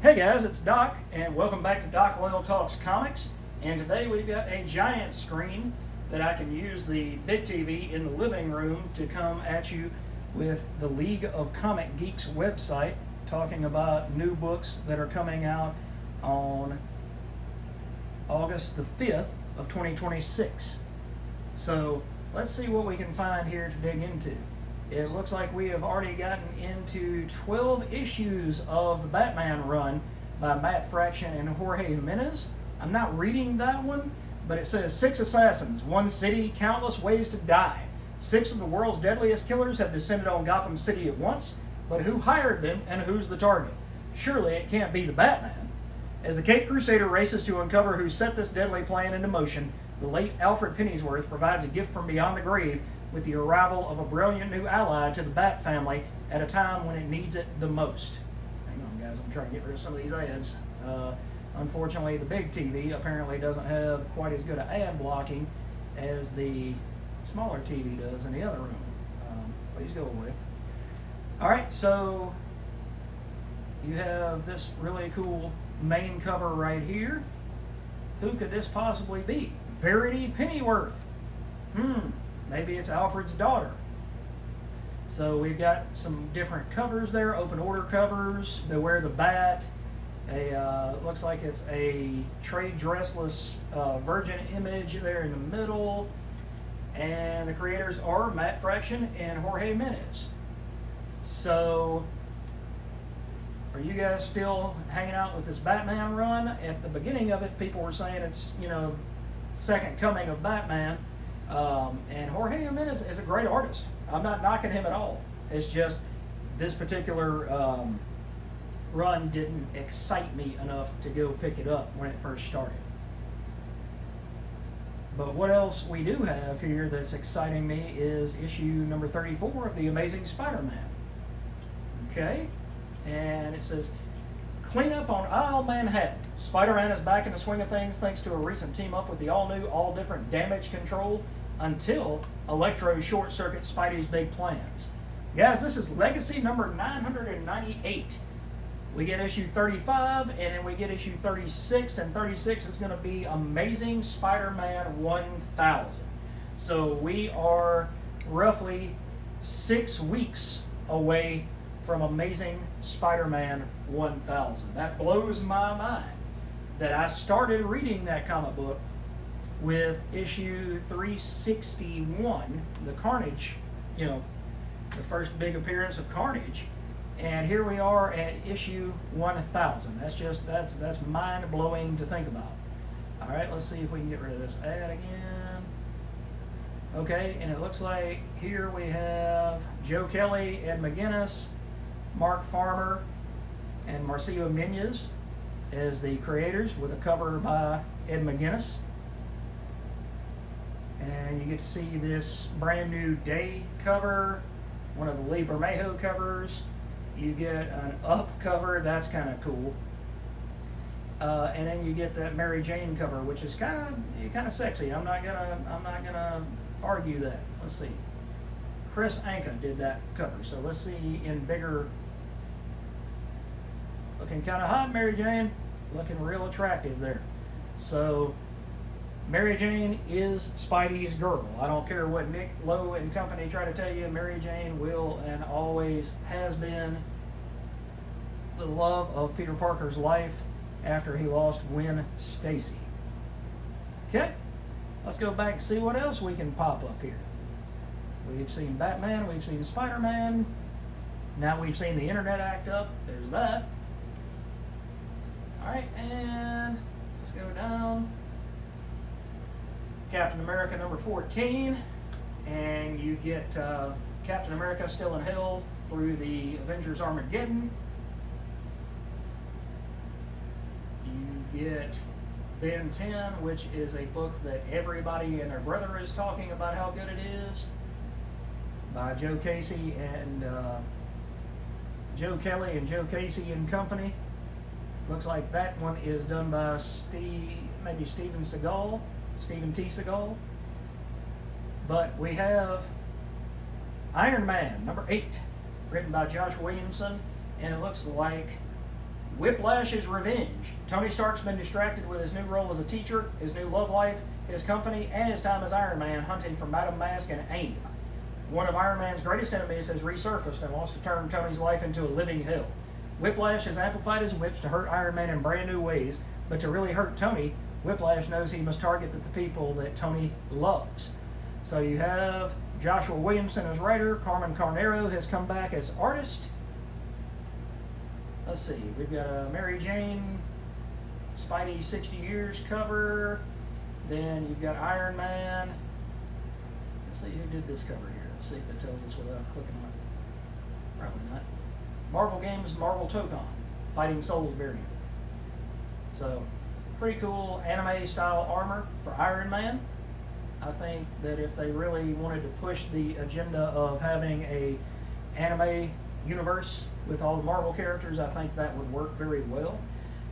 Hey guys, it's Doc, and welcome back to Doc Loyal Talks Comics. And today we've got a giant screen that I can use the big TV in the living room to come at you with the League of Comic Geeks website, talking about new books that are coming out on August the 5th of 2026. So let's see what we can find here to dig into. It looks like we have already gotten into 12 issues of the Batman run by Matt Fraction and Jorge Jimenez. I'm not reading that one, but it says 6 assassins, 1 city, countless ways to die. 6 of the world's deadliest killers have descended on Gotham City at once, but who hired them and who's the target? Surely it can't be the Batman. As the Caped Crusader races to uncover who set this deadly plan into motion, the late Alfred Pennyworth provides a gift from beyond the grave with the arrival of a brilliant new ally to the Bat family at a time when it needs it the most. Hang on guys, I'm trying to get rid of some of these ads. Unfortunately, the big TV apparently doesn't have quite as good an ad blocking as the smaller TV does in the other room. Please go away. Alright, so you have this really cool main cover right here. Who could this possibly be? Verity Pennyworth. Maybe it's Alfred's daughter. So we've got some different covers there, open order covers, Beware the Bat. Looks like it's a trade dressless virgin image there in the middle. And the creators are Matt Fraction and Jorge Jimenez. So are you guys still hanging out with this Batman run? At the beginning of it, people were saying it's, second coming of Batman. And Jorge Jimenez is a great artist. I'm not knocking him at all. It's just this particular run didn't excite me enough to go pick it up when it first started. But what else we do have here that's exciting me is issue number 34 of The Amazing Spider-Man. Okay, and it says, clean up on Isle Manhattan. Spider-Man is back in the swing of things thanks to a recent team up with the all-new, all-different Damage Control until Electro short-circuit Spidey's big plans. Guys, this is Legacy number 998. We get issue 35, and then we get issue 36, and 36 is going to be Amazing Spider-Man 1000. So we are roughly 6 weeks away from Amazing Spider-Man 1000. That blows my mind that I started reading that comic book with issue 361, the Carnage, the first big appearance of Carnage, and here we are at issue 1000. That's mind-blowing to think about. All right, let's see if we can get rid of this ad again. Okay, and it looks like here we have Joe Kelly, Ed McGuinness, Mark Farmer, and Marcio Menyes as the creators, with a cover by Ed McGuinness. And you get to see this brand new Day cover, one of the Lee Bermejo covers. You get an Up cover, that's kind of cool. And then you get that Mary Jane cover, which is kind of sexy. I'm not gonna argue that. Let's see. Chris Anka did that cover, so let's see in bigger. Looking kind of hot, Mary Jane. Looking real attractive there. So Mary Jane is Spidey's girl. I don't care what Nick Lowe and company try to tell you. Mary Jane will and always has been the love of Peter Parker's life after he lost Gwen Stacy. Okay, let's go back and see what else we can pop up here. We've seen Batman, we've seen Spider-Man. Now we've seen the internet act up. There's that. Alright, and let's go down. Captain America number 14, and you get Captain America Still in Hell through the Avengers Armageddon. You get Ben 10, which is a book that everybody and their brother is talking about how good it is, by Joe Casey and Joe Kelly and Joe Casey and company. Looks like that one is done by Steven T. Seagal. But we have Iron Man number 8, written by Josh Williamson, and it looks like Whiplash's revenge. Tony Stark's been distracted with his new role as a teacher, his new love life, his company, and his time as Iron Man hunting for Madame Mask and AIM. One of Iron Man's greatest enemies has resurfaced and wants to turn Tony's life into a living hell. Whiplash has amplified his whips to hurt Iron Man in brand new ways, but to really hurt Tony, Whiplash knows he must target the people that Tony loves. So you have Joshua Williamson as writer, Carmen Carnero has come back as artist. Let's see, we've got a Mary Jane, Spidey 60 Years cover. Then you've got Iron Man. Let's see who did this cover here. Let's see if it tells us without clicking on it. Probably not. Marvel Games, Marvel Tokon, Fighting Souls variant. So, pretty cool anime style armor for Iron Man. I think that if they really wanted to push the agenda of having a anime universe with all the Marvel characters, I think that would work very well.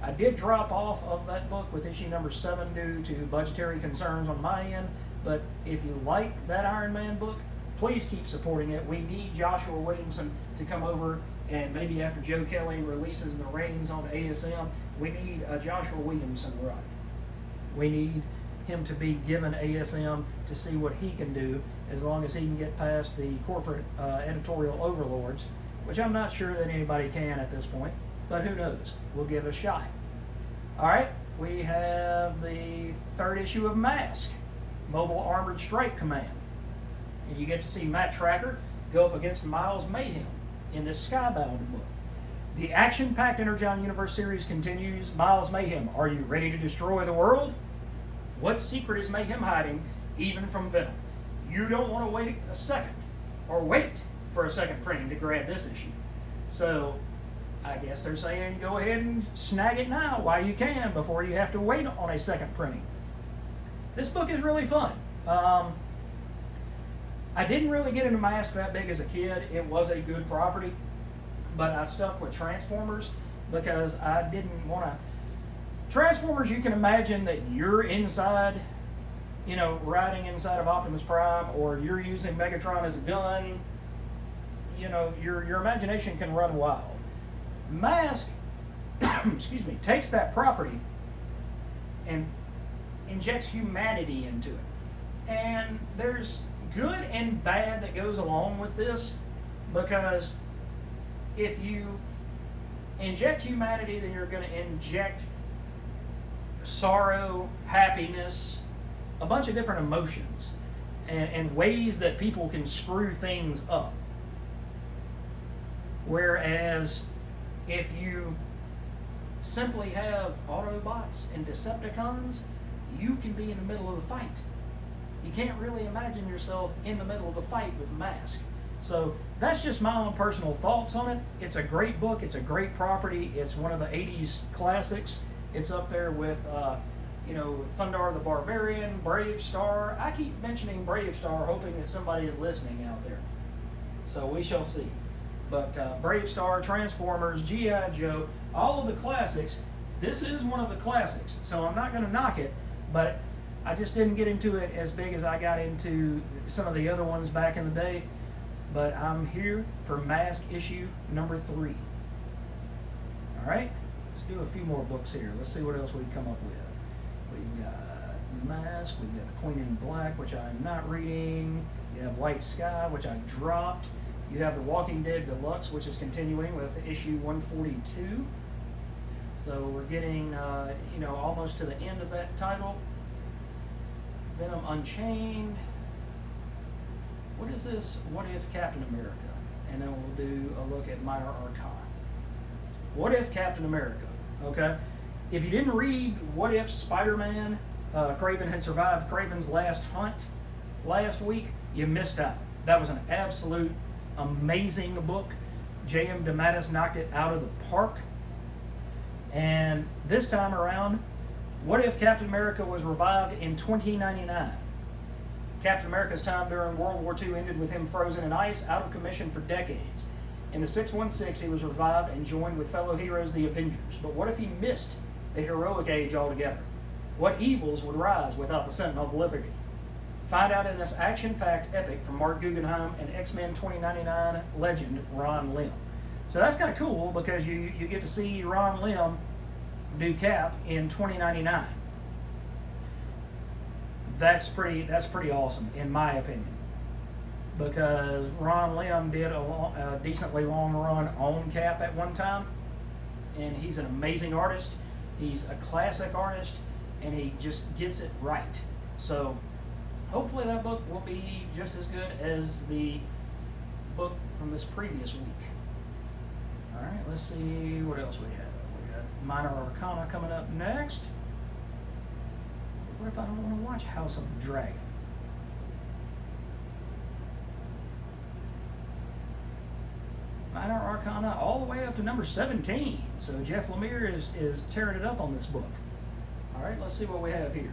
I did drop off of that book with issue number 7 due to budgetary concerns on my end, but if you like that Iron Man book, please keep supporting it. We need Joshua Williamson to come over, and maybe after Joe Kelly releases the reins on ASM, we need a Joshua Williamson run. We need him to be given ASM to see what he can do, as long as he can get past the corporate editorial overlords, which I'm not sure that anybody can at this point, but who knows? We'll give it a shot. All right, we have the 3rd issue of Mask, Mobile Armored Strike Command. And you get to see Matt Tracker go up against Miles Mayhem in this Skybound book. The action-packed Energon Universe series continues. Miles Mayhem, are you ready to destroy the world? What secret is Mayhem hiding, even from Venom? You don't want to wait a second, or wait for a second printing to grab this issue. So, I guess they're saying go ahead and snag it now while you can, before you have to wait on a second printing. This book is really fun. I didn't really get into Mask that big as a kid. It was a good property, but I stuck with Transformers because I didn't want to. Transformers, you can imagine that you're inside, riding inside of Optimus Prime, or you're using Megatron as a gun. Your imagination can run wild. Mask, excuse me, takes that property and injects humanity into it. And there's good and bad that goes along with this, because if you inject humanity, then you're going to inject sorrow, happiness, a bunch of different emotions, and ways that people can screw things up. Whereas if you simply have Autobots and Decepticons, you can be in the middle of the fight. You can't really imagine yourself in the middle of the fight with Mask. So that's just my own personal thoughts on it. It's a great book. It's a great property. It's one of the 80s classics. It's up there with, Thundar the Barbarian, Brave Star. I keep mentioning Brave Star, hoping that somebody is listening out there. So we shall see. But Brave Star, Transformers, G.I. Joe, all of the classics. This is one of the classics, so I'm not going to knock it, but I just didn't get into it as big as I got into some of the other ones back in the day. But I'm here for Mask issue number 3. All right, let's do a few more books here. Let's see what else we can come up with. We've got Mask, we've got The Queen in Black, which I'm not reading. You have White Sky, which I dropped. You have The Walking Dead Deluxe, which is continuing with issue 142. So we're getting, almost to the end of that title. Venom Unchained. What is this? What If Captain America? And then we'll do a look at Minor Archon. What If Captain America? Okay. If you didn't read What If Spider-Man, Kraven had survived Kraven's last hunt last week, you missed out. That was an absolute amazing book. J.M. DeMatteis knocked it out of the park. And this time around, What If Captain America was revived in 2099? Captain America's time during World War II ended with him frozen in ice, out of commission for decades. In the 616, he was revived and joined with fellow heroes, the Avengers. But what if he missed the heroic age altogether? What evils would rise without the Sentinel of Liberty? Find out in this action-packed epic from Mark Guggenheim and X-Men 2099 legend Ron Lim. So that's kind of cool because you get to see Ron Lim do Cap in 2099. That's pretty awesome in my opinion, because Ron Lim did a decently long run on Cap at one time, and he's an amazing artist. He's a classic artist, and he just gets it right. So hopefully that book will be just as good as the book from this previous week. All right, let's see what else we have. We got Minor Arcana coming up next. What if I don't want to watch House of the Dragon? Minor Arcana all the way up to number 17. So Jeff Lemire is tearing it up on this book. All right, let's see what we have here.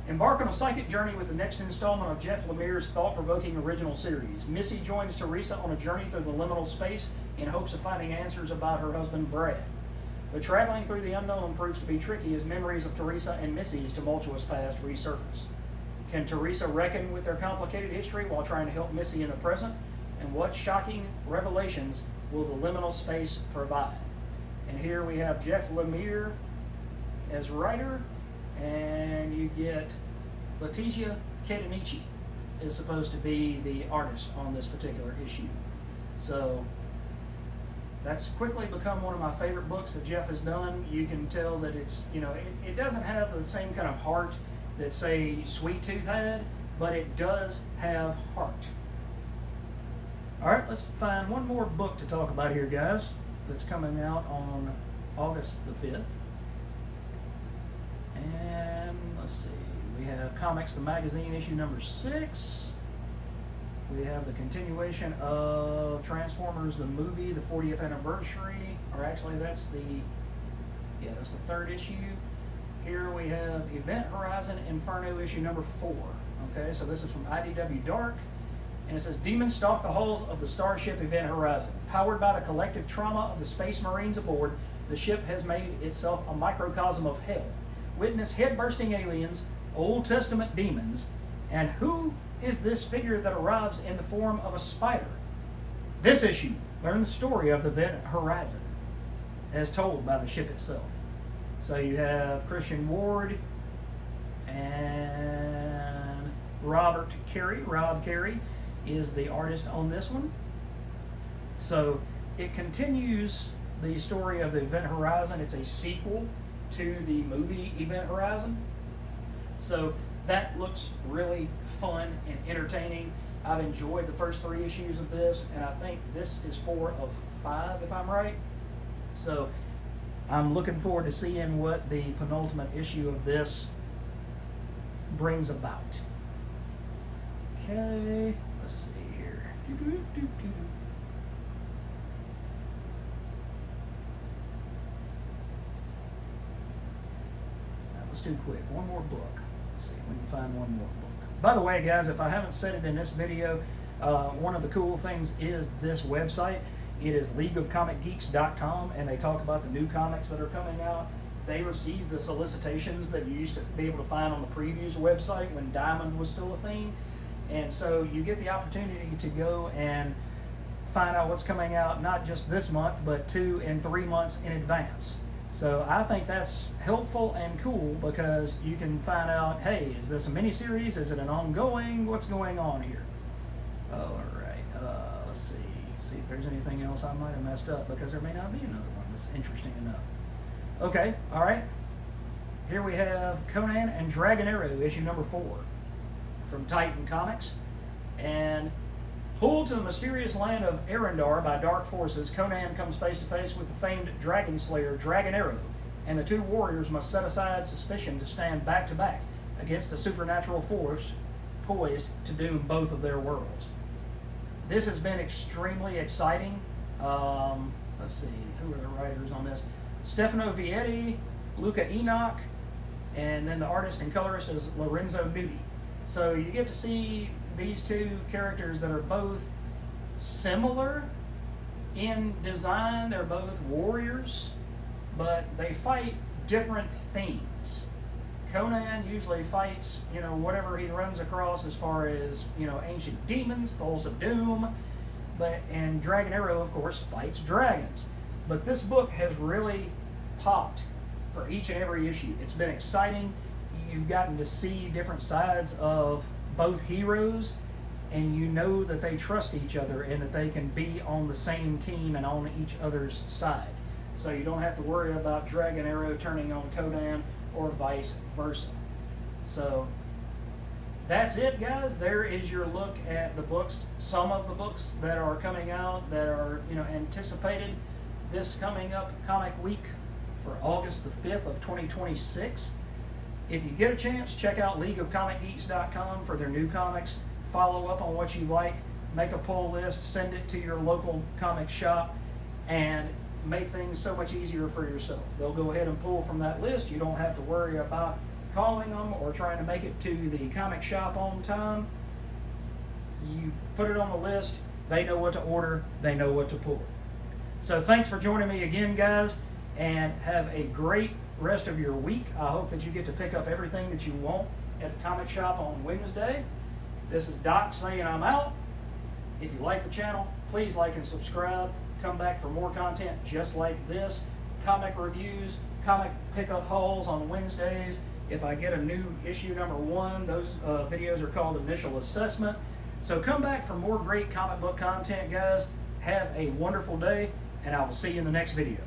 Embark on a psychic journey with the next installment of Jeff Lemire's thought-provoking original series. Missy joins Teresa on a journey through the liminal space in hopes of finding answers about her husband, Brad. But traveling through the unknown proves to be tricky as memories of Teresa and Missy's tumultuous past resurface. Can Teresa reckon with their complicated history while trying to help Missy in the present? And what shocking revelations will the liminal space provide? And here we have Jeff Lemire as writer, and you get Letitia Cadenici is supposed to be the artist on this particular issue. So that's quickly become one of my favorite books that Jeff has done. You can tell that it's, it doesn't have the same kind of heart that, say, Sweet Tooth had, but it does have heart. All right, let's find one more book to talk about here, guys, that's coming out on August the 5th. And let's see, we have Comics the Magazine, issue number 6. We have the continuation of Transformers the movie, the 40th anniversary, or actually that's the third issue. Here we have Event Horizon Inferno, issue number 4. Okay, so this is from IDW Dark, and it says, demons stalk the halls of the starship Event Horizon. Powered by the collective trauma of the Space Marines aboard, the ship has made itself a microcosm of hell. Witness head-bursting aliens, Old Testament demons, and who is this figure that arrives in the form of a spider? This issue, learn the story of the Event Horizon, as told by the ship itself. So you have Christian Ward and Rob Carey is the artist on this one. So it continues the story of the Event Horizon. It's a sequel to the movie Event Horizon. So that looks really fun and entertaining. I've enjoyed the first 3 issues of this, and I think this is 4 of 5, if I'm right. So I'm looking forward to seeing what the penultimate issue of this brings about. Okay, let's see here. That was too quick. One more book. Let's see if we can find one more book. By the way, guys, if I haven't said it in this video, one of the cool things is this website. It is leagueofcomicgeeks.com, and they talk about the new comics that are coming out. They receive the solicitations that you used to be able to find on the previous website when Diamond was still a thing. And so you get the opportunity to go and find out what's coming out, not just this month, but 2 and 3 months in advance. So I think that's helpful and cool because you can find out, hey, is this a miniseries? Is it an ongoing? What's going on here? All right, let's see if there's anything else I might have messed up, because there may not be another one that's interesting enough. Okay, all right. Here we have Conan and Dragon Arrow, issue number 4 from Titan Comics. And pulled to the mysterious land of Arendar by dark forces, Conan comes face to face with the famed dragon slayer Dragon Arrow, and the 2 warriors must set aside suspicion to stand back to back against a supernatural force poised to doom both of their worlds. This has been extremely exciting. Let's see, who are the writers on this? Stefano Vietti, Luca Enoch, and then the artist and colorist is Lorenzo Nutti. So you get to see these 2 characters that are both similar in design. They're both warriors, but they fight different things. Conan usually fights, whatever he runs across as far as, ancient demons, Thulsa Doom. and Dragon Arrow, of course, fights dragons. But this book has really popped for each and every issue. It's been exciting. You've gotten to see different sides of both heroes, and you know that they trust each other and that they can be on the same team and on each other's side. So you don't have to worry about Dragon Arrow turning on Conan or vice versa. So that's it, guys. There is your look at the books, some of the books that are coming out that are, anticipated this coming up comic week for August the 5th of 2026. If you get a chance, check out leagueofcomicgeeks.com for their new comics. Follow up on what you like, make a pull list, send it to your local comic shop, and make things so much easier for yourself. They'll go ahead and pull from that list. You don't have to worry about calling them or trying to make it to the comic shop on time. You put it on the list, they know what to order, they know what to pull. So thanks for joining me again, guys, and have a great rest of your week. I hope that you get to pick up everything that you want at the comic shop on Wednesday. This is Doc saying I'm out. If you like the channel, please like and subscribe. Come back for more content just like this. Comic reviews, comic pickup hauls on Wednesdays. If I get a new issue #1, those videos are called Initial Assessment. So come back for more great comic book content, guys. Have a wonderful day, and I will see you in the next video.